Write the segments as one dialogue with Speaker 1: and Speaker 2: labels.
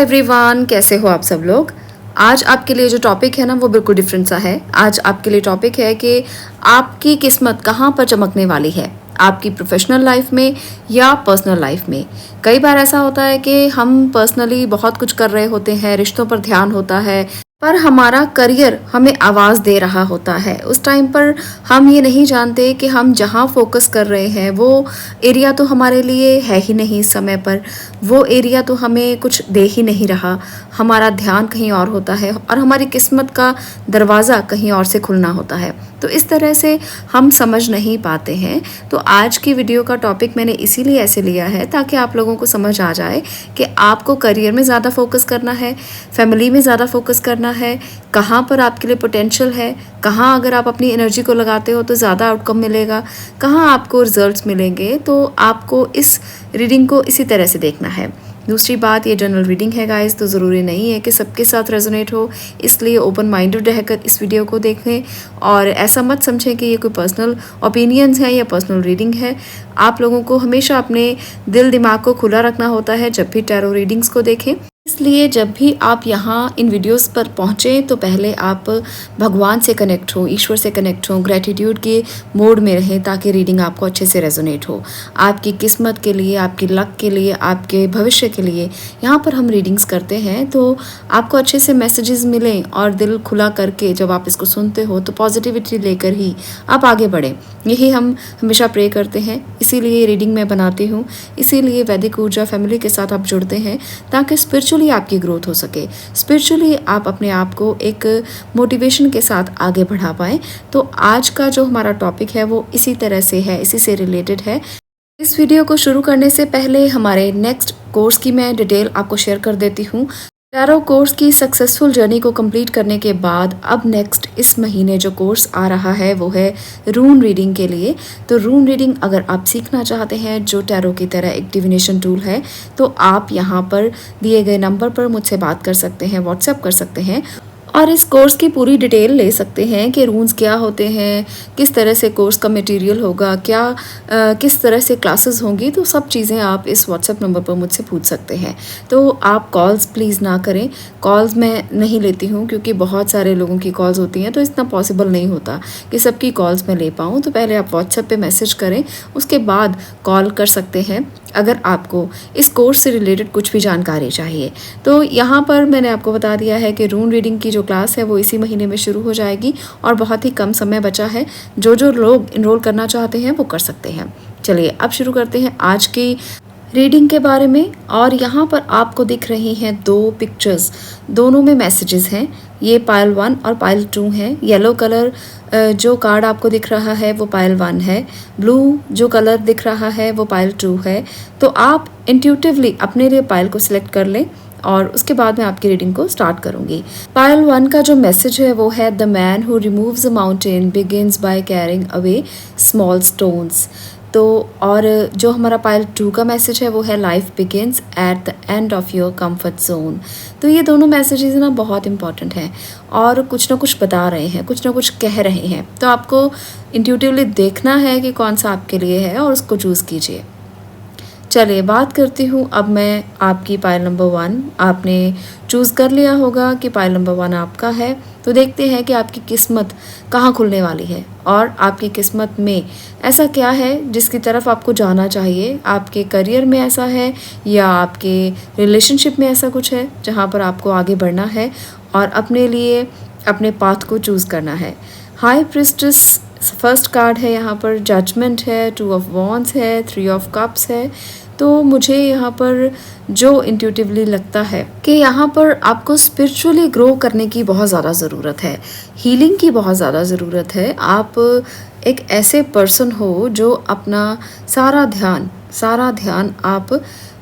Speaker 1: Everyone, कैसे हो आप सब लोग। आज आपके लिए जो टॉपिक है ना वो बिल्कुल डिफरेंट सा है। आज आपके लिए टॉपिक है कि आपकी किस्मत कहाँ पर चमकने वाली है, आपकी प्रोफेशनल लाइफ में या पर्सनल लाइफ में। कई बार ऐसा होता है कि हम पर्सनली बहुत कुछ कर रहे होते हैं, रिश्तों पर ध्यान होता है, पर हमारा करियर हमें आवाज़ दे रहा होता है। उस टाइम पर हम ये नहीं जानते कि हम जहाँ फोकस कर रहे हैं वो एरिया तो हमारे लिए है ही नहीं इस समय पर, वो एरिया तो हमें कुछ दे ही नहीं रहा। हमारा ध्यान कहीं और होता है और हमारी किस्मत का दरवाज़ा कहीं और से खुलना होता है। तो इस तरह से हम समझ नहीं पाते हैं। तो आज की वीडियो का टॉपिक मैंने इसीलिए ऐसे लिया है ताकि आप लोगों को समझ आ जाए कि आपको करियर में ज़्यादा फोकस करना है, फैमिली में ज़्यादा फोकस करना है, कहाँ पर आपके लिए पोटेंशियल है, कहाँ अगर आप अपनी एनर्जी को लगाते हो तो ज़्यादा आउटकम मिलेगा, कहाँ आपको रिजल्ट्स मिलेंगे। तो आपको इस रीडिंग को इसी तरह से देखना है। दूसरी बात, ये जनरल रीडिंग है गाइस, तो ज़रूरी नहीं है कि सबके साथ रेजोनेट हो, इसलिए ओपन माइंडेड रहकर इस वीडियो को देखें और ऐसा मत समझें कि ये कोई पर्सनल ओपिनियंस है या पर्सनल रीडिंग है। आप लोगों को हमेशा अपने दिल दिमाग को खुला रखना होता है जब भी टैरो रीडिंग्स को देखें। इसलिए जब भी आप यहाँ इन वीडियोस पर पहुँचें तो पहले आप भगवान से कनेक्ट हो, ईश्वर से कनेक्ट हो, ग्रेटिट्यूड के मोड में रहें ताकि रीडिंग आपको अच्छे से रेजोनेट हो। आपकी किस्मत के लिए, आपकी लक के लिए, आपके भविष्य के लिए यहाँ पर हम रीडिंग्स करते हैं, तो आपको अच्छे से मैसेजेस मिलें और दिल खुला करके जब आप इसको सुनते हो तो पॉजिटिविटी लेकर ही आप आगे बढ़ें। यही हम हमेशा प्रे करते हैं, इसीलिए रीडिंग मैं बनाती हूँ, इसीलिए वैदिक ऊर्जा फैमिली के साथ आप जुड़ते हैं ताकि स्पिरिचुअली आपकी ग्रोथ हो सके, स्पिरिचुअली आप अपने आप को एक मोटिवेशन के साथ आगे बढ़ा पाएँ। तो आज का जो हमारा टॉपिक है वो इसी तरह से है, इसी से रिलेटेड है। इस वीडियो को शुरू करने से पहले हमारे नेक्स्ट कोर्स की मैं डिटेल आपको शेयर कर देती हूँ। टैरो कोर्स की सक्सेसफुल जर्नी को कंप्लीट करने के बाद अब नेक्स्ट इस महीने जो कोर्स आ रहा है वो है रून रीडिंग के लिए। तो रून रीडिंग अगर आप सीखना चाहते हैं जो टैरो की तरह एक डिविनेशन टूल है, तो आप यहाँ पर दिए गए नंबर पर मुझसे बात कर सकते हैं, व्हाट्सएप कर सकते हैं और इस कोर्स की पूरी डिटेल ले सकते हैं कि रून्स क्या होते हैं, किस तरह से कोर्स का मटेरियल होगा, किस तरह से क्लासेस होंगी। तो सब चीज़ें आप इस व्हाट्सएप नंबर पर मुझसे पूछ सकते हैं। तो आप कॉल्स प्लीज़ ना करें, कॉल्स मैं नहीं लेती हूँ क्योंकि बहुत सारे लोगों की कॉल्स होती हैं, तो इतना पॉसिबल नहीं होता कि सबकी कॉल्स मैं ले पाऊँ। तो पहले आप व्हाट्सएप पर मैसेज करें, उसके बाद कॉल कर सकते हैं अगर आपको इस कोर्स से रिलेटेड कुछ भी जानकारी चाहिए। तो यहाँ पर मैंने आपको बता दिया है कि रून रीडिंग की जो क्लास है वो इसी महीने में शुरू हो जाएगी और बहुत ही कम समय बचा है। जो लोग इनरोल करना चाहते हैं वो कर सकते हैं। चलिए अब शुरू करते हैं आज की रीडिंग के बारे में। और यहाँ पर आपको दिख रही हैं दो पिक्चर्स, दोनों में मैसेजेस हैं। ये पाइल 1 और पाइल 2 हैं। येलो कलर जो कार्ड आपको दिख रहा है वो पाइल 1 है, ब्लू जो कलर दिख रहा है वो पाइल 2 है। तो आप इंट्यूटिवली अपने लिए पाइल को सिलेक्ट कर लें और उसके बाद मैं आपकी रीडिंग को स्टार्ट करूंगी। पाइल 1 का जो मैसेज है वो है the man who removes a mountain begins by carrying away small stones. तो और जो हमारा पाइल 2 का मैसेज है वो है life begins at the end of your comfort zone. तो ये दोनों मैसेजेस ना बहुत इंपॉर्टेंट हैं और कुछ ना कुछ बता रहे हैं, कुछ ना कुछ कह रहे हैं। तो आपको इंट्यूटिवली देखना है कि कौन सा आपके लिए है और उसको चूज़ कीजिए। चलिए बात करती हूँ अब मैं आपकी पाइल नंबर 1। आपने चूज़ कर लिया होगा कि पाइल नंबर 1 आपका है। तो देखते हैं कि आपकी किस्मत कहाँ खुलने वाली है और आपकी किस्मत में ऐसा क्या है जिसकी तरफ आपको जाना चाहिए। आपके करियर में ऐसा है या आपके रिलेशनशिप में ऐसा कुछ है जहाँ पर आपको आगे बढ़ना है और अपने लिए अपने पाथ को चूज़ करना है। हाई प्रिस्टेस फर्स्ट कार्ड है, यहाँ पर जजमेंट है, 2 ऑफ वॉन्ड्स है, 3 ऑफ कप्स है। तो मुझे यहाँ पर जो इंट्यूटिवली लगता है कि यहाँ पर आपको स्पिरिचुअली ग्रो करने की बहुत ज़्यादा ज़रूरत है, हीलिंग की बहुत ज़्यादा ज़रूरत है। आप एक ऐसे पर्सन हो जो अपना सारा ध्यान आप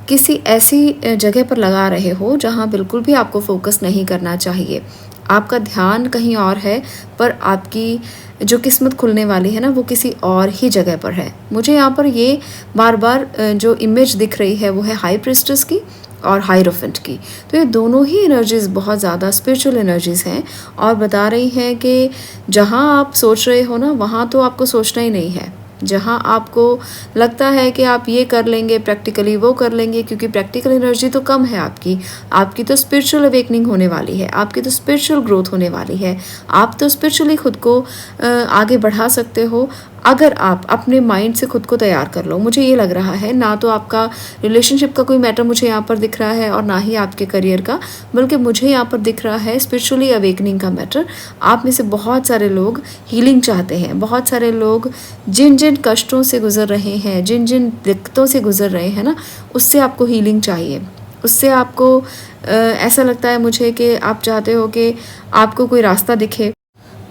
Speaker 1: किसी ऐसी जगह पर लगा रहे हो जहाँ बिल्कुल भी आपको फोकस नहीं करना चाहिए। आपका ध्यान कहीं और है पर आपकी जो किस्मत खुलने वाली है ना वो किसी और ही जगह पर है। मुझे यहाँ पर ये बार बार जो इमेज दिख रही है वो है हाई प्रिस्टेस की और हायरोफेंट की। तो ये दोनों ही एनर्जीज़ बहुत ज़्यादा स्पिरिचुअल एनर्जीज़ हैं और बता रही हैं कि जहाँ आप सोच रहे हो ना वहाँ तो आपको सोचना ही नहीं है, जहाँ आपको लगता है कि आप ये कर लेंगे, प्रैक्टिकली वो कर लेंगे, क्योंकि प्रैक्टिकल एनर्जी तो कम है आपकी तो स्पिरिचुअल अवेकनिंग होने वाली है, आपकी तो स्पिरिचुअल ग्रोथ होने वाली है। आप तो स्पिरिचुअली खुद को आगे बढ़ा सकते हो अगर आप अपने माइंड से खुद को तैयार कर लो। मुझे ये लग रहा है ना तो आपका रिलेशनशिप का कोई मैटर मुझे यहाँ पर दिख रहा है और ना ही आपके करियर का, बल्कि मुझे यहाँ पर दिख रहा है स्पिरिचुअली अवेकनिंग का मैटर। आप में से बहुत सारे लोग हीलिंग चाहते हैं, बहुत सारे लोग जिन जिन कष्टों से गुजर रहे हैं, जिन जिन दिक्कतों से गुजर रहे हैं ना, उससे आपको हीलिंग चाहिए। उससे आपको ऐसा लगता है मुझे कि आप चाहते हो कि आपको कोई रास्ता दिखे।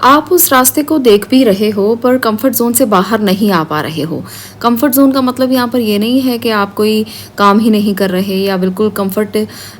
Speaker 1: आप उस रास्ते को देख भी रहे हो पर कंफर्ट जोन से बाहर नहीं आ पा रहे हो। कंफर्ट जोन का मतलब यहाँ पर ये नहीं है कि आप कोई काम ही नहीं कर रहे या बिल्कुल कंफर्ट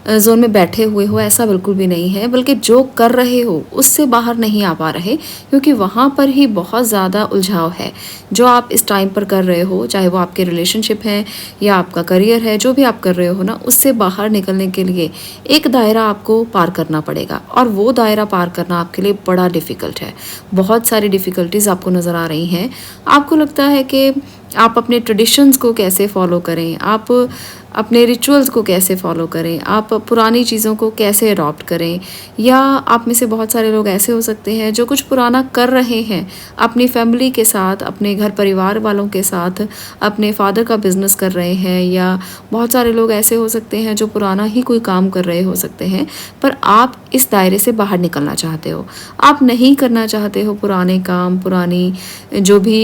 Speaker 1: जोन में बैठे हुए हो, ऐसा बिल्कुल भी नहीं है, बल्कि जो कर रहे हो उससे बाहर नहीं आ पा रहे, क्योंकि वहाँ पर ही बहुत ज़्यादा उलझाव है। जो आप इस टाइम पर कर रहे हो, चाहे वो आपके रिलेशनशिप है या आपका करियर है, जो भी आप कर रहे हो ना, उससे बाहर निकलने के लिए एक दायरा आपको पार करना पड़ेगा, और वो दायरा पार करना आपके लिए बड़ा डिफ़िकल्ट है। बहुत सारी डिफ़िकल्टीज़ आपको नज़र आ रही हैं। आपको लगता है कि आप अपने ट्रेडिशंस को कैसे फॉलो करें, आप अपने रिचुअल्स को कैसे फॉलो करें, आप पुरानी चीज़ों को कैसे अडॉप्ट करें। या आप में से बहुत सारे लोग ऐसे हो सकते हैं जो कुछ पुराना कर रहे हैं अपनी फैमिली के साथ, अपने घर परिवार वालों के साथ, अपने फादर का बिजनेस कर रहे हैं, या बहुत सारे लोग ऐसे हो सकते हैं जो पुराना ही कोई काम कर रहे हो सकते हैं, पर आप इस दायरे से बाहर निकलना चाहते हो। आप नहीं करना चाहते हो पुराने काम, पुरानी जो भी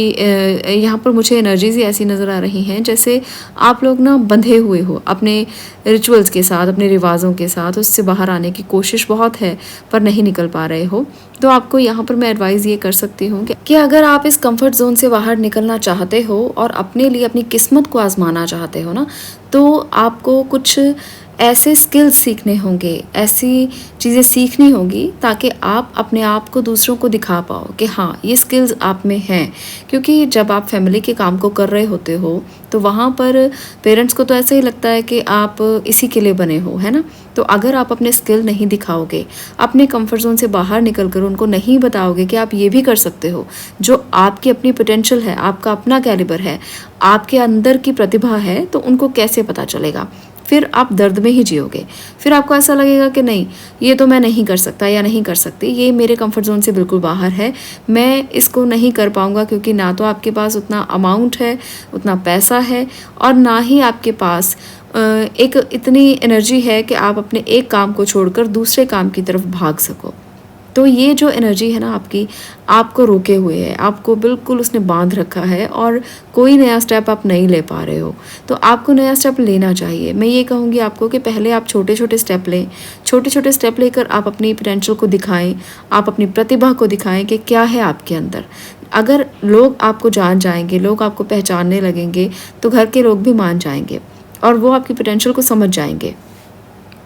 Speaker 1: यहाँ पर मुझे एनर्जीज ही ऐसी नज़र आ रही हैं जैसे आप लोग ना बंधे हुए हो अपने रिचुअल्स के साथ, अपने रिवाजों के साथ। उससे बाहर आने की कोशिश बहुत है पर नहीं निकल पा रहे हो। तो आपको यहाँ पर मैं एडवाइस ये कर सकती हूँ कि अगर आप इस कंफर्ट जोन से बाहर निकलना चाहते हो और अपने लिए अपनी किस्मत को आजमाना चाहते हो ना, तो आपको कुछ ऐसे स्किल्स सीखने होंगे, ऐसी चीज़ें सीखनी होगी ताकि आप अपने आप को दूसरों को दिखा पाओ कि हाँ, ये स्किल्स आप में हैं। क्योंकि जब आप फैमिली के काम को कर रहे होते हो तो वहाँ पर पेरेंट्स को तो ऐसा ही लगता है कि आप इसी के लिए बने हो, है ना। तो अगर आप अपने स्किल नहीं दिखाओगे, अपने कंफर्ट जोन से बाहर निकल कर उनको नहीं बताओगे कि आप ये भी कर सकते हो, जो आपकी अपनी पोटेंशियल है, आपका अपना कैलिबर है, आपके अंदर की प्रतिभा है, तो उनको कैसे पता चलेगा। फिर आप दर्द में ही जियोगे। फिर आपको ऐसा लगेगा कि नहीं, ये तो मैं नहीं कर सकता या नहीं कर सकती, ये मेरे कंफर्ट जोन से बिल्कुल बाहर है, मैं इसको नहीं कर पाऊँगा, क्योंकि ना तो आपके पास उतना अमाउंट है, उतना पैसा है, और ना ही आपके पास एक इतनी एनर्जी है कि आप अपने एक काम को छोड़कर दूसरे काम की तरफ भाग सको। तो ये जो एनर्जी है ना आपकी, आपको रोके हुए है, आपको बिल्कुल उसने बांध रखा है और कोई नया स्टेप आप नहीं ले पा रहे हो। तो आपको नया स्टेप लेना चाहिए। मैं ये कहूँगी आपको कि पहले आप छोटे छोटे स्टेप लें। छोटे छोटे स्टेप लेकर आप अपनी पोटेंशियल को दिखाएं, आप अपनी प्रतिभा को दिखाएं कि क्या है आपके अंदर। अगर लोग आपको जान जाएंगे, लोग आपको पहचानने लगेंगे, तो घर के लोग भी मान जाएंगे और वो आपकी पोटेंशियल को समझ जाएंगे।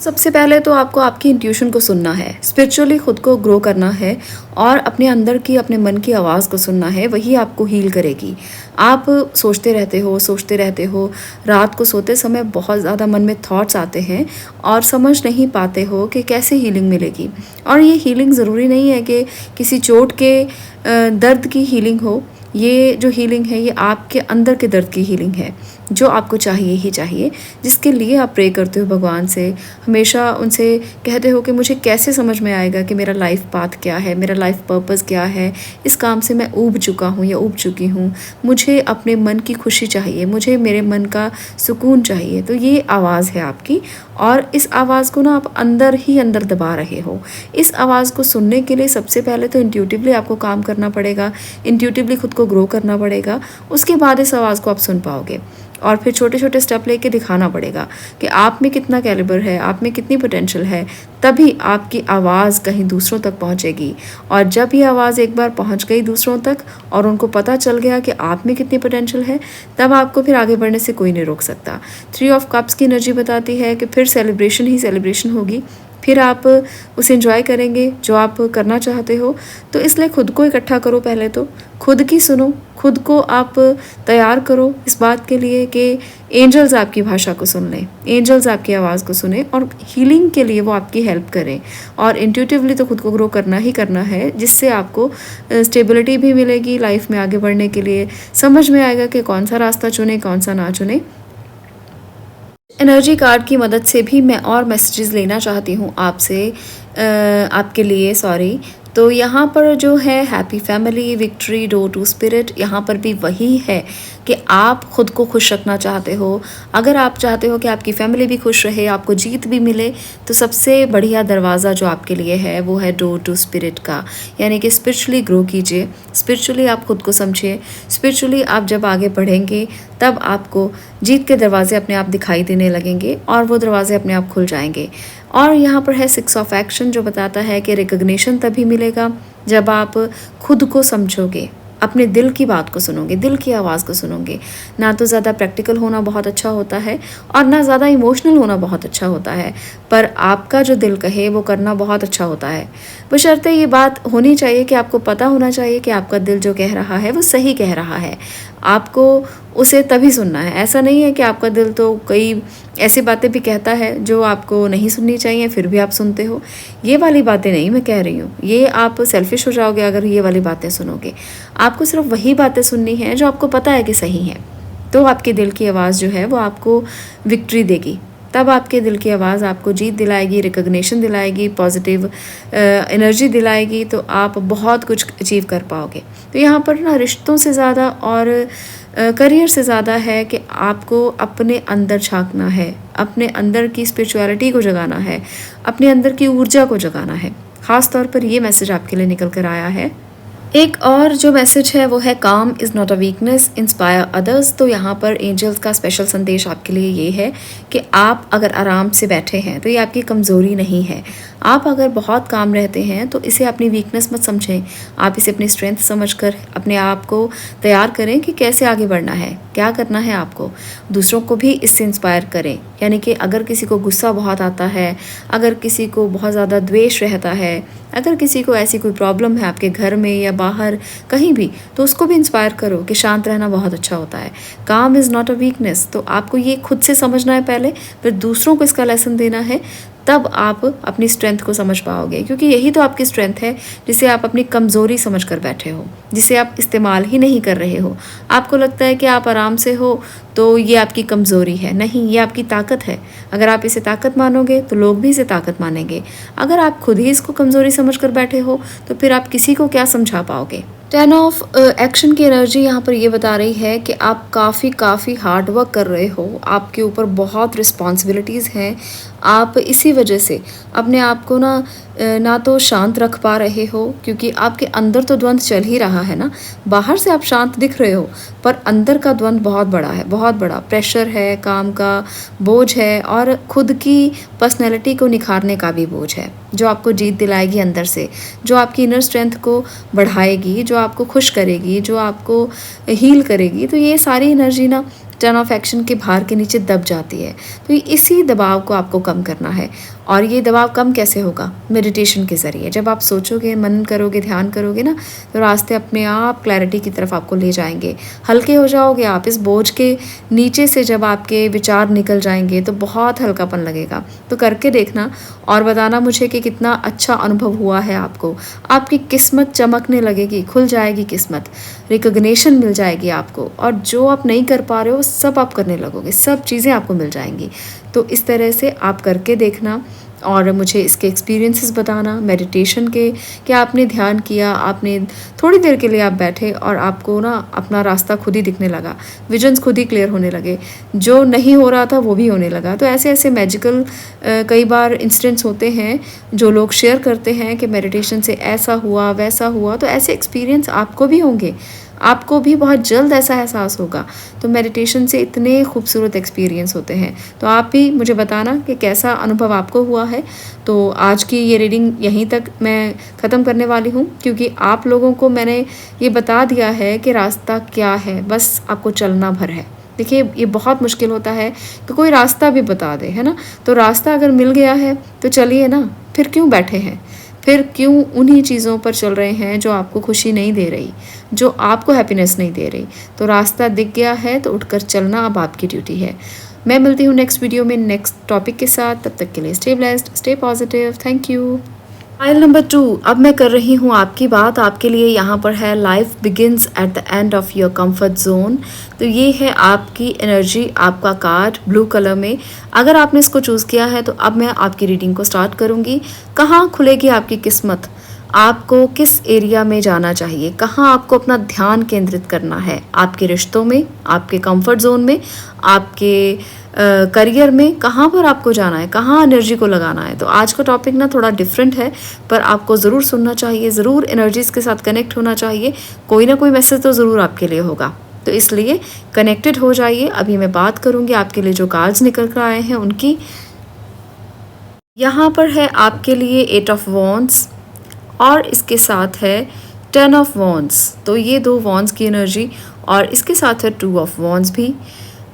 Speaker 1: सबसे पहले तो आपको आपकी इंट्यूशन को सुनना है, स्पिरिचुअली खुद को ग्रो करना है और अपने अंदर की, अपने मन की आवाज़ को सुनना है, वही आपको हील करेगी। आप सोचते रहते हो, रात को सोते समय बहुत ज़्यादा मन में थॉट्स आते हैं और समझ नहीं पाते हो कि कैसे हीलिंग मिलेगी। और ये हीलिंग ज़रूरी नहीं है कि किसी चोट के दर्द की हीलिंग हो। ये जो हीलिंग है ये आपके अंदर के दर्द की हीलिंग है, जो आपको चाहिए ही चाहिए, जिसके लिए आप प्रे करते हो भगवान से, हमेशा उनसे कहते हो कि मुझे कैसे समझ में आएगा कि मेरा लाइफ पाथ क्या है, मेरा लाइफ पर्पस क्या है, इस काम से मैं ऊब चुका हूँ या ऊब चुकी हूँ, मुझे अपने मन की खुशी चाहिए, मुझे मेरे मन का सुकून चाहिए। तो ये आवाज़ है आपकी, और इस आवाज़ को ना आप अंदर ही अंदर दबा रहे हो। इस आवाज़ को सुनने के लिए सबसे पहले तो इंट्यूटिवली आपको काम करना पड़ेगा, इंट्यूटिवली खुद को ग्रो करना पड़ेगा, उसके बाद इस आवाज़ को आप सुन पाओगे। और फिर छोटे छोटे स्टेप लेके दिखाना पड़ेगा कि आप में कितना कैलिबर है, आप में कितनी पोटेंशियल है, तभी आपकी आवाज़ कहीं दूसरों तक पहुंचेगी। और जब ये आवाज़ एक बार पहुंच गई दूसरों तक और उनको पता चल गया कि आप में कितनी पोटेंशियल है, तब आपको फिर आगे बढ़ने से कोई नहीं रोक सकता। 3 ऑफ कप्स की एनर्जी बताती है कि फिर सेलिब्रेशन ही सेलिब्रेशन होगी, फिर आप उसे एंजॉय करेंगे जो आप करना चाहते हो। तो इसलिए खुद को इकट्ठा करो, पहले तो खुद की सुनो, खुद को आप तैयार करो इस बात के लिए कि एंजल्स आपकी भाषा को सुन लें, एंजल्स आपकी आवाज़ को सुने और हीलिंग के लिए वो आपकी हेल्प करें। और इंट्यूटिवली तो खुद को ग्रो करना ही करना है, जिससे आपको स्टेबिलिटी भी मिलेगी लाइफ में आगे बढ़ने के लिए। समझ में आएगा कि कौन सा रास्ता चुने, कौन सा ना चुने। एनर्जी कार्ड की मदद से भी मैं और मैसेजेस लेना चाहती हूँ आपसे, आपके लिए सॉरी। तो यहाँ पर जो है happy family, victory, door to spirit, यहाँ पर भी वही है कि आप खुद को खुश रखना चाहते हो। अगर आप चाहते हो कि आपकी फैमिली भी खुश रहे, आपको जीत भी मिले, तो सबसे बढ़िया दरवाज़ा जो आपके लिए है वो है डोर टू स्पिरिट का। यानी कि स्पिरिचुअली ग्रो कीजिए, स्पिरिचुअली आप खुद को समझिए, स्पिरिचुअली आप जब आगे बढ़ेंगे तब आपको जीत के दरवाजे अपने आप दिखाई देने लगेंगे और वो दरवाजे अपने आप खुल जाएंगे। और यहाँ पर है 6 ऑफ एक्शन, जो बताता है कि रिकग्निशन तभी मिलेगा जब आप खुद को समझोगे, अपने दिल की बात को सुनोगे, दिल की आवाज़ को सुनोगे। ना तो ज़्यादा प्रैक्टिकल होना बहुत अच्छा होता है और ना ज़्यादा इमोशनल होना बहुत अच्छा होता है, पर आपका जो दिल कहे वो करना बहुत अच्छा होता है। बशर्ते ये बात होनी चाहिए कि आपको पता होना चाहिए कि आपका दिल जो कह रहा है वो सही कह रहा है, आपको उसे तभी सुनना है। ऐसा नहीं है कि आपका दिल तो कई ऐसी बातें भी कहता है जो आपको नहीं सुननी चाहिए, फिर भी आप सुनते हो। ये वाली बातें नहीं मैं कह रही हूँ, ये आप सेल्फिश हो जाओगे अगर ये वाली बातें सुनोगे। आपको सिर्फ वही बातें सुननी है जो आपको पता है कि सही है। तो आपके दिल की आवाज़ जो है वो आपको विक्ट्री देगी, तब आपके दिल की आवाज़ आपको जीत दिलाएगी, रिकग्निशन दिलाएगी, पॉजिटिव एनर्जी दिलाएगी, तो आप बहुत कुछ अचीव कर पाओगे। तो यहाँ पर ना रिश्तों से ज़्यादा और करियर से ज़्यादा है कि आपको अपने अंदर झांकना है, अपने अंदर की स्पिरिचुअलिटी को जगाना है, अपने अंदर की ऊर्जा को जगाना है। ख़ास तौर पर ये मैसेज आपके लिए निकल कर आया है। एक और जो मैसेज है वो है काम is not a weakness, inspire others. तो यहाँ पर एंजल्स का स्पेशल संदेश आपके लिए ये है कि आप अगर आराम से बैठे हैं तो ये आपकी कमज़ोरी नहीं है। आप अगर बहुत काम रहते हैं तो इसे अपनी वीकनेस मत समझें, आप इसे अपनी स्ट्रेंथ समझकर अपने आप को तैयार करें कि कैसे आगे बढ़ना है, क्या करना है आपको। दूसरों को भी इससे इंस्पायर करें, यानी कि अगर किसी को गुस्सा बहुत आता है, अगर किसी को बहुत ज़्यादा द्वेष रहता है, अगर किसी को ऐसी कोई प्रॉब्लम है आपके घर में या बाहर कहीं भी, तो उसको भी इंस्पायर करो कि शांत रहना बहुत अच्छा होता है। काम इज़ नॉट अ वीकनेस। तो आपको ये खुद से समझना है पहले, फिर दूसरों को इसका लेसन देना है, तब आप अपनी स्ट्रेंथ को समझ पाओगे। क्योंकि यही तो आपकी स्ट्रेंथ है जिसे आप अपनी कमज़ोरी समझ कर बैठे हो, जिसे आप इस्तेमाल ही नहीं कर रहे हो। आपको लगता है कि आप आराम से हो तो ये आपकी कमज़ोरी है, नहीं, ये आपकी ताकत है। अगर आप इसे ताकत मानोगे तो लोग भी इसे ताकत मानेंगे। अगर आप खुद ही इसको कमज़ोरी समझ कर बैठे हो तो फिर आप किसी को क्या समझा पाओगे। 10 ऑफ एक्शन की एनर्जी यहाँ पर ये बता रही है कि आप काफ़ी हार्ड वर्क कर रहे हो, आपके ऊपर बहुत रिस्पॉन्सिबिलिटीज़ हैं। आप इसी वजह से अपने आप को ना तो शांत रख पा रहे हो, क्योंकि आपके अंदर तो द्वंद्व चल ही रहा है ना। बाहर से आप शांत दिख रहे हो पर अंदर का द्वंद्व बहुत बड़ा है, बहुत बड़ा प्रेशर है, काम का बोझ है और खुद की पर्सनैलिटी को निखारने का भी बोझ है, जो आपको जीत दिलाएगी अंदर से, जो आपकी इनर स्ट्रेंथ को बढ़ाएगी, जो आपको खुश करेगी, जो आपको हील करेगी। तो ये सारी एनर्जी ना 10 ऑफ एक्शन के भार के नीचे दब जाती है। तो इसी दबाव को आपको कम करना है। और ये दबाव कम कैसे होगा? मेडिटेशन के ज़रिए। जब आप सोचोगे, मनन करोगे, ध्यान करोगे ना, तो रास्ते अपने आप क्लैरिटी की तरफ आपको ले जाएंगे, हल्के हो जाओगे आप। इस बोझ के नीचे से जब आपके विचार निकल जाएंगे तो बहुत हल्कापन लगेगा। तो करके देखना और बताना मुझे कि कितना अच्छा अनुभव हुआ है आपको। आपकी किस्मत चमकने लगेगी, खुल जाएगी किस्मत, रिकग्निशन मिल जाएगी आपको, और जो आप नहीं कर पा रहे हो सब आप करने लगोगे, सब चीज़ें आपको मिल जाएंगी। तो इस तरह से आप करके देखना और मुझे इसके एक्सपीरियंसेस बताना मेडिटेशन के, कि आपने ध्यान किया, आपने थोड़ी देर के लिए आप बैठे और आपको ना अपना रास्ता खुद ही दिखने लगा, विजन्स खुद ही क्लियर होने लगे, जो नहीं हो रहा था वो भी होने लगा। तो ऐसे ऐसे मैजिकल कई बार इंसिडेंट्स होते हैं जो लोग शेयर करते हैं कि मेडिटेशन से ऐसा हुआ वैसा हुआ। तो ऐसे एक्सपीरियंस आपको भी होंगे, आपको भी बहुत जल्द ऐसा एहसास होगा। तो मेडिटेशन से इतने खूबसूरत एक्सपीरियंस होते हैं। तो आप भी मुझे बताना कि कैसा अनुभव आपको हुआ है। तो आज की ये रीडिंग यहीं तक मैं ख़त्म करने वाली हूँ, क्योंकि आप लोगों को मैंने ये बता दिया है कि रास्ता क्या है, बस आपको चलना भर है। देखिए ये बहुत मुश्किल होता है कि कोई रास्ता भी बता दे, है ना। तो रास्ता अगर मिल गया है तो चलिए ना, फिर क्यों बैठे हैं, फिर क्यों उन्हीं चीज़ों पर चल रहे हैं जो आपको खुशी नहीं दे रही, जो आपको हैप्पीनेस नहीं दे रही। तो रास्ता दिख गया है तो उठकर चलना अब आपकी ड्यूटी है। मैं मिलती हूँ नेक्स्ट वीडियो में नेक्स्ट टॉपिक के साथ। तब तक के लिए stay blessed, stay positive, thank you. File number 2, अब मैं कर रही हूँ आपकी बात। आपके लिए यहाँ पर है life begins at the end of your comfort zone. तो ये है आपकी एनर्जी, आपका कार्ड ब्लू कलर में। अगर आपने इसको चूज़ किया है तो अब मैं आपकी रीडिंग को स्टार्ट करूँगी। कहाँ खुलेगी आपकी किस्मत, आपको किस एरिया में जाना चाहिए, कहाँ आपको अपना ध्यान केंद्रित करना है, आपके रिश्तों में, आपके कंफर्ट जोन में, आपके करियर में, कहाँ पर आपको जाना है, कहाँ एनर्जी को लगाना है। तो आज का टॉपिक ना थोड़ा डिफरेंट है, पर आपको ज़रूर सुनना चाहिए, ज़रूर एनर्जीज़ के साथ कनेक्ट होना चाहिए। कोई ना कोई मैसेज तो ज़रूर आपके लिए होगा, तो इसलिए कनेक्टेड हो जाइए। अभी मैं बात करूँगी आपके लिए जो कार्ड्स निकल कर आए हैं उनकी। यहाँ पर है आपके लिए 8 ऑफ वॉन्ड्स और इसके साथ है 10 ऑफ वॉन्ड्स। तो ये 2 वॉन्ड्स की एनर्जी और इसके साथ है 2 ऑफ वॉन्ड्स भी।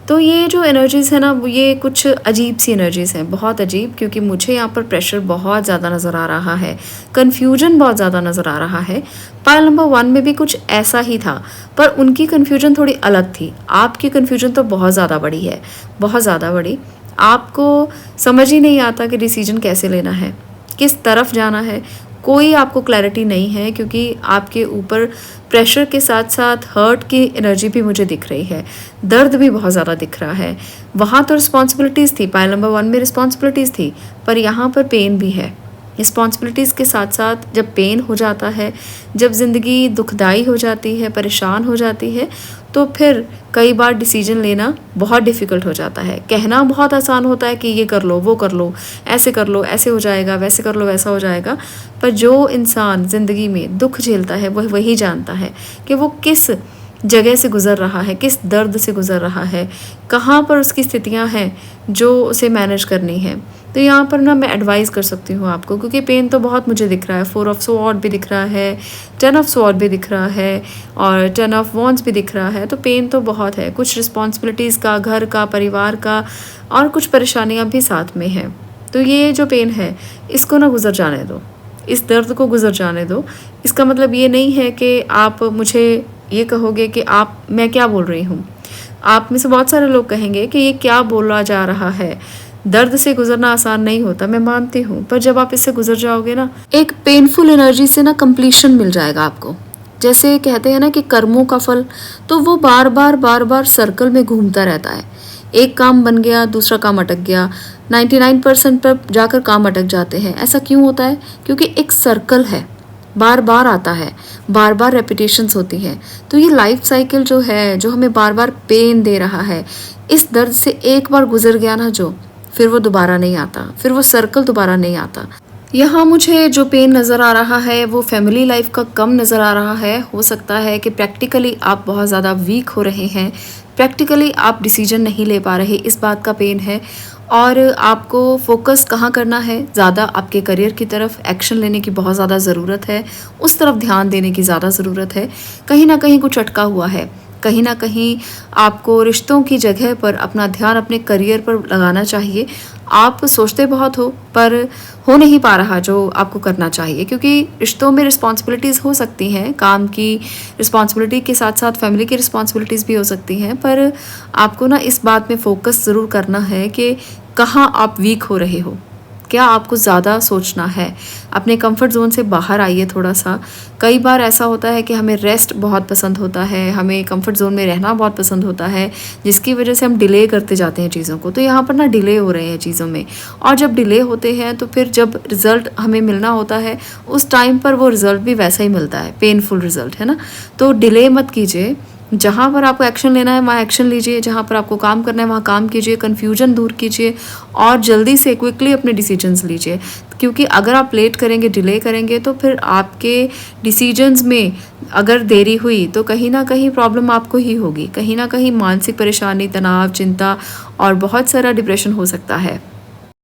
Speaker 1: तो ये जो एनर्जीज़ है ना, ये कुछ अजीब सी एनर्जीज़ हैं, बहुत अजीब, क्योंकि मुझे यहाँ पर प्रेशर बहुत ज़्यादा नज़र आ रहा है, कन्फ्यूजन बहुत ज़्यादा नज़र आ रहा है। पाइल नंबर 1 में भी कुछ ऐसा ही था, पर उनकी कन्फ्यूजन थोड़ी अलग थी। आपकी कन्फ्यूजन तो बहुत ज़्यादा बड़ी है, बहुत ज़्यादा बड़ी। आपको समझ ही नहीं आता कि डिसीजन कैसे लेना है, किस तरफ जाना है, कोई आपको क्लैरिटी नहीं है, क्योंकि आपके ऊपर प्रेशर के साथ साथ हर्ट की एनर्जी भी मुझे दिख रही है, दर्द भी बहुत ज़्यादा दिख रहा है। वहाँ तो रिस्पॉन्सिबिलिटीज़ थी, पाइल नंबर 1 में रिस्पॉन्सिबिलिटीज़ थी, पर यहाँ पर पेन भी है। रिस्पॉन्सिबिलिटीज़ के साथ साथ जब पेन हो जाता है, जब ज़िंदगी दुखदाई हो जाती है, परेशान हो जाती है, तो फिर कई बार डिसीजन लेना बहुत डिफ़िकल्ट हो जाता है। कहना बहुत आसान होता है कि ये कर लो, वो कर लो, ऐसे कर लो, ऐसे हो जाएगा, वैसे कर लो, वैसा हो जाएगा। पर जो इंसान ज़िंदगी में दुख झेलता है वह वही जानता है कि वो किस जगह से गुज़र रहा है, किस दर्द से गुज़र रहा है, कहाँ पर उसकी स्थितियाँ हैं जो उसे मैनेज करनी है। तो यहाँ पर ना मैं एडवाइस कर सकती हूँ आपको, क्योंकि पेन तो बहुत मुझे दिख रहा है। 4 ऑफ स्वॉर्ड भी दिख रहा है, 10 ऑफ स्वॉर्ड भी दिख रहा है और 10 ऑफ वॉन्ड्स भी दिख रहा है। तो पेन तो बहुत है, कुछ रिस्पॉन्सिबिलिटीज़ का, घर का, परिवार का, और कुछ परेशानियाँ भी साथ में हैं। तो ये जो पेन है इसको ना गुज़र जाने दो, इस दर्द को गुज़र जाने दो। इसका मतलब ये नहीं है कि आप मुझे ये कहोगे कि मैं क्या बोल रही हूँ। आप में से बहुत सारे लोग कहेंगे कि ये क्या बोला जा रहा है। दर्द से गुजरना आसान नहीं होता, मैं मानती हूँ, पर जब आप इससे गुजर जाओगे ना, एक पेनफुल एनर्जी से ना कंप्लीशन मिल जाएगा आपको। जैसे कहते हैं ना कि कर्मों का फल, तो वो बार बार सर्कल में घूमता रहता है। एक काम बन गया, दूसरा काम अटक गया, 99% पर जाकर काम अटक जाते हैं। ऐसा क्यों होता है? क्योंकि एक सर्कल है, बार बार आता है, बार बार रेपिटेशंस होती हैं। तो ये लाइफ साइकिल जो है, जो हमें बार बार पेन दे रहा है, इस दर्द से एक बार गुजर गया ना जो, फिर वो दोबारा नहीं आता, फिर वो सर्कल दोबारा नहीं आता। यहाँ मुझे जो पेन नज़र आ रहा है वो फैमिली लाइफ का कम नज़र आ रहा है। हो सकता है कि प्रैक्टिकली आप बहुत ज़्यादा वीक हो रहे हैं, प्रैक्टिकली आप डिसीजन नहीं ले पा रहे, इस बात का पेन है। और आपको फोकस कहाँ करना है, ज़्यादा आपके करियर की तरफ एक्शन लेने की बहुत ज़्यादा ज़रूरत है, उस तरफ ध्यान देने की ज़्यादा ज़रूरत है। कहीं ना कहीं कुछ अटका हुआ है, कहीं ना कहीं आपको रिश्तों की जगह पर अपना ध्यान अपने करियर पर लगाना चाहिए। आप सोचते बहुत हो पर हो नहीं पा रहा जो आपको करना चाहिए, क्योंकि रिश्तों में रिस्पॉन्सिबिलिटीज़ हो सकती हैं, काम की रिस्पॉन्सिबिलिटी के साथ साथ फैमिली की रिस्पॉन्सिबिलिटीज़ भी हो सकती हैं। पर आपको ना इस बात में फोकस ज़रूर करना है कि कहाँ आप वीक हो रहे हो, क्या आपको ज़्यादा सोचना है। अपने कंफर्ट जोन से बाहर आइए थोड़ा सा। कई बार ऐसा होता है कि हमें रेस्ट बहुत पसंद होता है, हमें कंफर्ट जोन में रहना बहुत पसंद होता है, जिसकी वजह से हम डिले करते जाते हैं चीज़ों को। तो यहाँ पर ना डिले हो रहे हैं चीज़ों में, और जब डिले होते हैं तो फिर जब रिज़ल्ट हमें मिलना होता है उस टाइम पर वो रिज़ल्ट भी वैसा ही मिलता है, पेनफुल रिज़ल्ट, है ना। तो डिले मत कीजिए, जहाँ पर आपको एक्शन लेना है वहाँ एक्शन लीजिए, जहाँ पर आपको काम करना है वहाँ काम कीजिए, कन्फ्यूजन दूर कीजिए और जल्दी से क्विकली अपने डिसीजंस लीजिए। क्योंकि अगर आप लेट करेंगे, डिले करेंगे, तो फिर आपके डिसीजंस में अगर देरी हुई तो कहीं ना कहीं प्रॉब्लम आपको ही होगी, कहीं ना कहीं मानसिक परेशानी, तनाव, चिंता और बहुत सारा डिप्रेशन हो सकता है।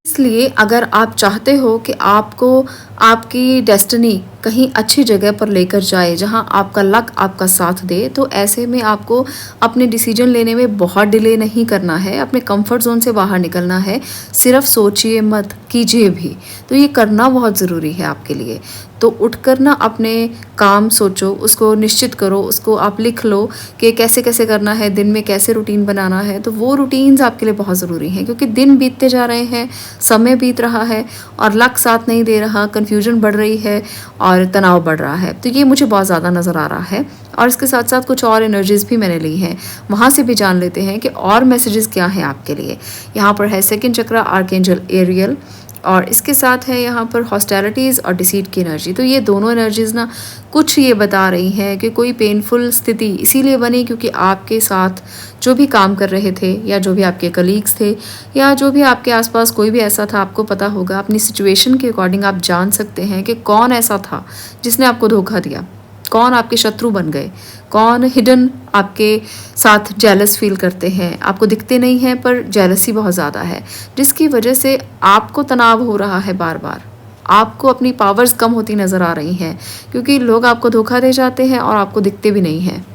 Speaker 1: इसलिए अगर आप चाहते हो कि आपको आपकी डेस्टिनी कहीं अच्छी जगह पर लेकर जाए, जहां आपका लक आपका साथ दे, तो ऐसे में आपको अपने डिसीजन लेने में बहुत डिले नहीं करना है, अपने कंफर्ट जोन से बाहर निकलना है। सिर्फ सोचिए मत, कीजिए भी। तो ये करना बहुत ज़रूरी है आपके लिए। तो उठकर ना अपने काम सोचो, उसको निश्चित करो, उसको आप लिख लो कि कैसे कैसे करना है, दिन में कैसे रूटीन बनाना है। तो वो रूटीन्स आपके लिए बहुत ज़रूरी हैं, क्योंकि दिन बीतते जा रहे हैं, समय बीत रहा है और लक साथ नहीं दे रहा, कन्फ्यूजन बढ़ रही है और तनाव बढ़ रहा है। तो ये मुझे बहुत ज़्यादा नज़र आ रहा है। और इसके साथ साथ कुछ और एनर्जीज़ भी मैंने ली हैं, वहाँ से भी जान लेते हैं कि और मैसेजेस क्या हैं आपके लिए। यहाँ पर है सेकंड चक्र, आर्कएंजल एरियल, और इसके साथ है यहाँ पर हॉस्टैलिटीज़ और डिसीट की एनर्जी। तो ये दोनों एनर्जीज़ ना कुछ ये बता रही हैं कि कोई पेनफुल स्थिति इसीलिए बनी क्योंकि आपके साथ जो भी काम कर रहे थे, या जो भी आपके कलीग्स थे, या जो भी आपके आसपास कोई भी ऐसा था, आपको पता होगा, अपनी सिचुएशन के अकॉर्डिंग आप जान सकते हैं कि कौन ऐसा था जिसने आपको धोखा दिया, कौन आपके शत्रु बन गए, कौन हिडन आपके साथ जेलस फील करते हैं, आपको दिखते नहीं हैं पर जेलसी बहुत ज़्यादा है, जिसकी वजह से आपको तनाव हो रहा है। बार बार आपको अपनी पावर्स कम होती नज़र आ रही हैं, क्योंकि लोग आपको धोखा दे जाते हैं और आपको दिखते भी नहीं हैं।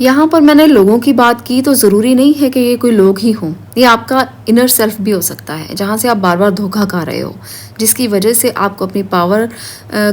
Speaker 1: यहाँ पर मैंने लोगों की बात की, तो ज़रूरी नहीं है कि ये कोई लोग ही हों, ये आपका इनर सेल्फ भी हो सकता है, जहाँ से आप बार बार धोखा खा रहे हो, जिसकी वजह से आपको अपनी पावर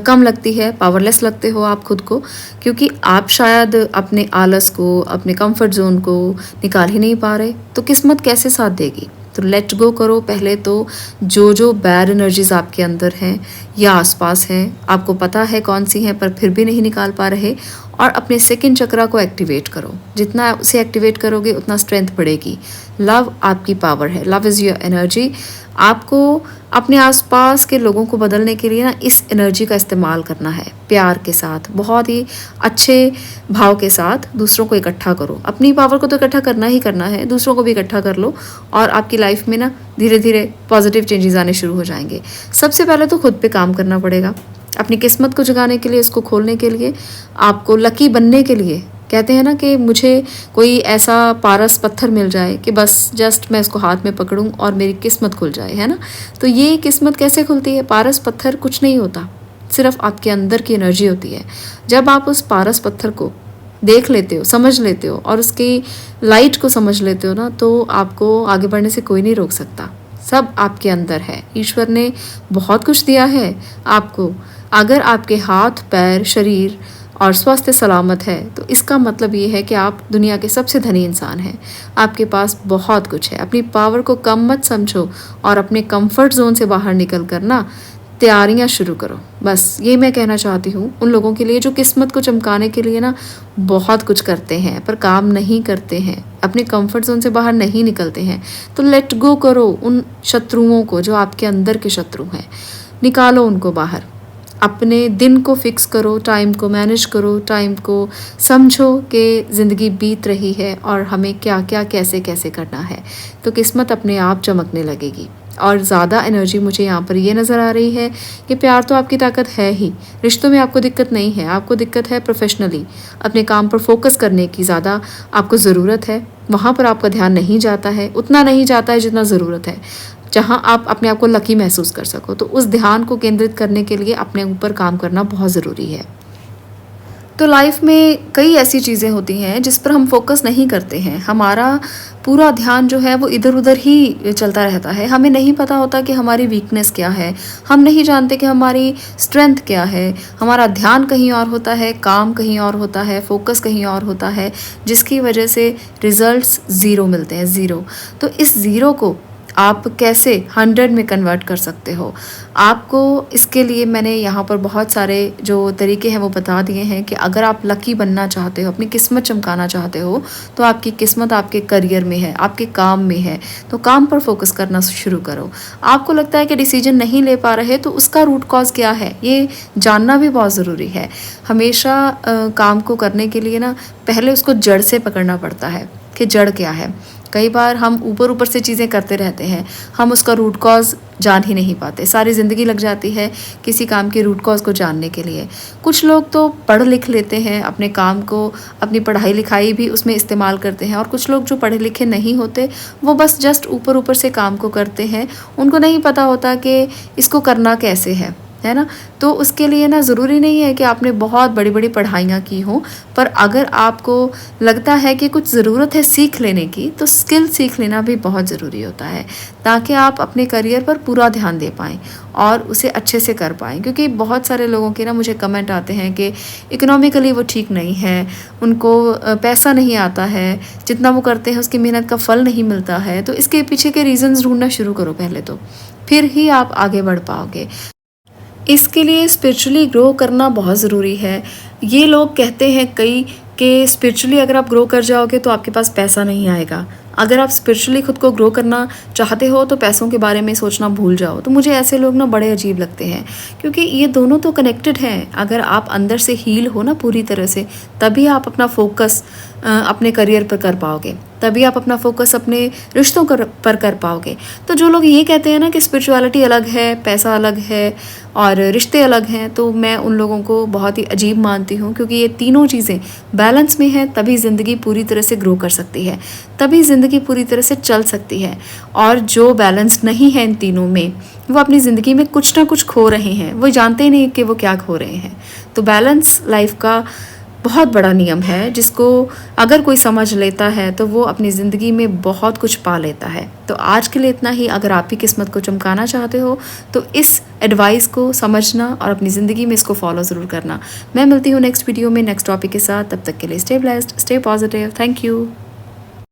Speaker 1: कम लगती है, पावरलेस लगते हो आप खुद को, क्योंकि आप शायद अपने आलस को, अपने कंफर्ट जोन को निकाल ही नहीं पा रहे। तो किस्मत कैसे साथ देगी? तो लेट गो करो पहले तो। जो बैड एनर्जीज आपके अंदर हैं या आसपास हैं, आपको पता है कौन सी हैं पर फिर भी नहीं निकाल पा रहे, और अपने सेकंड चक्रा को एक्टिवेट करो। जितना उसे एक्टिवेट करोगे उतना स्ट्रेंथ बढ़ेगी। लव आपकी पावर है, लव इज़ योर एनर्जी। आपको अपने आसपास के लोगों को बदलने के लिए ना इस एनर्जी का इस्तेमाल करना है, प्यार के साथ, बहुत ही अच्छे भाव के साथ दूसरों को इकट्ठा करो। अपनी पावर को तो इकट्ठा करना ही करना है, दूसरों को भी इकट्ठा कर लो, और आपकी लाइफ में ना धीरे धीरे पॉजिटिव चेंजेस आने शुरू हो जाएंगे। सबसे पहले तो खुद पे काम करना पड़ेगा, अपनी किस्मत को जगाने के लिए, उसको खोलने के लिए, आपको लकी बनने के लिए। कहते हैं ना कि मुझे कोई ऐसा पारस पत्थर मिल जाए कि बस जस्ट मैं उसको हाथ में पकड़ूं और मेरी किस्मत खुल जाए, है ना। तो ये किस्मत कैसे खुलती है? पारस पत्थर कुछ नहीं होता, सिर्फ आपके अंदर की एनर्जी होती है। जब आप उस पारस पत्थर को देख लेते हो, समझ लेते हो और उसकी लाइट को समझ लेते हो ना, तो आपको आगे बढ़ने से कोई नहीं रोक सकता। सब आपके अंदर है, ईश्वर ने बहुत कुछ दिया है आपको। अगर आपके हाथ, पैर, शरीर और स्वास्थ्य सलामत है, तो इसका मतलब ये है कि आप दुनिया के सबसे धनी इंसान हैं। आपके पास बहुत कुछ है। अपनी पावर को कम मत समझो और अपने कंफर्ट जोन से बाहर निकल कर ना तैयारियां शुरू करो। बस ये मैं कहना चाहती हूँ उन लोगों के लिए जो किस्मत को चमकाने के लिए ना बहुत कुछ करते हैं पर काम नहीं करते हैं, अपने कंफर्ट जोन से बाहर नहीं निकलते हैं। तो लेट गो करो उन शत्रुओं को जो आपके अंदर के शत्रु हैं, निकालो उनको बाहर। अपने दिन को फिक्स करो, टाइम को मैनेज करो, टाइम को समझो कि ज़िंदगी बीत रही है और हमें क्या क्या कैसे कैसे करना है। तो किस्मत अपने आप चमकने लगेगी। और ज़्यादा एनर्जी मुझे यहाँ पर ये नज़र आ रही है कि प्यार तो आपकी ताकत है ही, रिश्तों में आपको दिक्कत नहीं है, आपको दिक्कत है प्रोफेशनली अपने काम पर फोकस करने की ज़्यादा आपको ज़रूरत है। वहाँ पर आपका ध्यान नहीं जाता है, उतना नहीं जाता है जितना ज़रूरत है, जहाँ आप अपने आप को लकी महसूस कर सको। तो उस ध्यान को केंद्रित करने के लिए अपने ऊपर काम करना बहुत ज़रूरी है। तो लाइफ में कई ऐसी चीज़ें होती हैं जिस पर हम फोकस नहीं करते हैं, हमारा पूरा ध्यान जो है वो इधर उधर ही चलता रहता है। हमें नहीं पता होता कि हमारी वीकनेस क्या है, हम नहीं जानते कि हमारी स्ट्रेंथ क्या है। हमारा ध्यान कहीं और होता है, काम कहीं और होता है, फोकस कहीं और होता है, जिसकी वजह से रिजल्ट्स ज़ीरो मिलते हैं, ज़ीरो। तो इस ज़ीरो को आप कैसे 100 में कन्वर्ट कर सकते हो, आपको इसके लिए मैंने यहाँ पर बहुत सारे जो तरीके हैं वो बता दिए हैं कि अगर आप लकी बनना चाहते हो, अपनी किस्मत चमकाना चाहते हो, तो आपकी किस्मत आपके करियर में है, आपके काम में है। तो काम पर फोकस करना शुरू करो। आपको लगता है कि डिसीजन नहीं ले पा रहे, तो उसका रूट कॉज क्या है ये जानना भी बहुत ज़रूरी है। हमेशा काम को करने के लिए ना पहले उसको जड़ से पकड़ना पड़ता है कि जड़ क्या है। कई बार हम ऊपर ऊपर से चीज़ें करते रहते हैं, हम उसका रूट कॉज जान ही नहीं पाते। सारी ज़िंदगी लग जाती है किसी काम के रूट कॉज को जानने के लिए। कुछ लोग तो पढ़ लिख लेते हैं अपने काम को, अपनी पढ़ाई लिखाई भी उसमें इस्तेमाल करते हैं, और कुछ लोग जो पढ़े लिखे नहीं होते वो बस जस्ट ऊपर ऊपर से काम को करते हैं। उनको नहीं पता होता कि इसको करना कैसे है। है ना। तो उसके लिए ना ज़रूरी नहीं है कि आपने बहुत बड़ी बड़ी पढ़ाइयाँ की हों, पर अगर आपको लगता है कि कुछ ज़रूरत है सीख लेने की, तो स्किल सीख लेना भी बहुत ज़रूरी होता है, ताकि आप अपने करियर पर पूरा ध्यान दे पाएँ और उसे अच्छे से कर पाएँ। क्योंकि बहुत सारे लोगों के ना मुझे कमेंट आते हैं कि इकोनॉमिकली वो ठीक नहीं है, उनको पैसा नहीं आता है, जितना वो करते हैं उसकी मेहनत का फल नहीं मिलता है। तो इसके पीछे के रीज़न्स ढूँढना शुरू करो पहले तो, फिर ही आप आगे बढ़ पाओगे। इसके लिए स्पिरिचुअली ग्रो करना बहुत ज़रूरी है। ये लोग कहते हैं कई कि स्पिरिचुअली अगर आप ग्रो कर जाओगे तो आपके पास पैसा नहीं आएगा। अगर आप स्पिरिचुअली खुद को ग्रो करना चाहते हो तो पैसों के बारे में सोचना भूल जाओ। तो मुझे ऐसे लोग ना बड़े अजीब लगते हैं, क्योंकि ये दोनों तो कनेक्टेड हैं। अगर आप अंदर से हील हो ना पूरी तरह से, तभी आप अपना फोकस अपने करियर पर कर पाओगे, तभी आप अपना फोकस अपने रिश्तों पर कर पाओगे। तो जो लोग ये कहते हैं ना कि स्पिरिचुअलिटी अलग है, पैसा अलग है और रिश्ते अलग हैं, तो मैं उन लोगों को बहुत ही अजीब मानती हूँ। क्योंकि ये तीनों चीज़ें बैलेंस में हैं, तभी ज़िंदगी पूरी तरह से ग्रो कर सकती है, तभी ज़िंदगी पूरी तरह से चल सकती है। और जो बैलेंस नहीं है इन तीनों में, वो अपनी ज़िंदगी में कुछ ना कुछ खो रहे हैं, वो जानते ही नहीं कि वो क्या खो रहे हैं। तो बैलेंस लाइफ का बहुत बड़ा नियम है, जिसको अगर कोई समझ लेता है तो वो अपनी ज़िंदगी में बहुत कुछ पा लेता है। तो आज के लिए इतना ही। अगर आप भी किस्मत को चमकाना चाहते हो तो इस एडवाइस को समझना और अपनी ज़िंदगी में इसको फॉलो ज़रूर करना। मैं मिलती हूँ नेक्स्ट वीडियो में नेक्स्ट टॉपिक के साथ। तब तक के लिए stay blessed, stay positive. Thank you.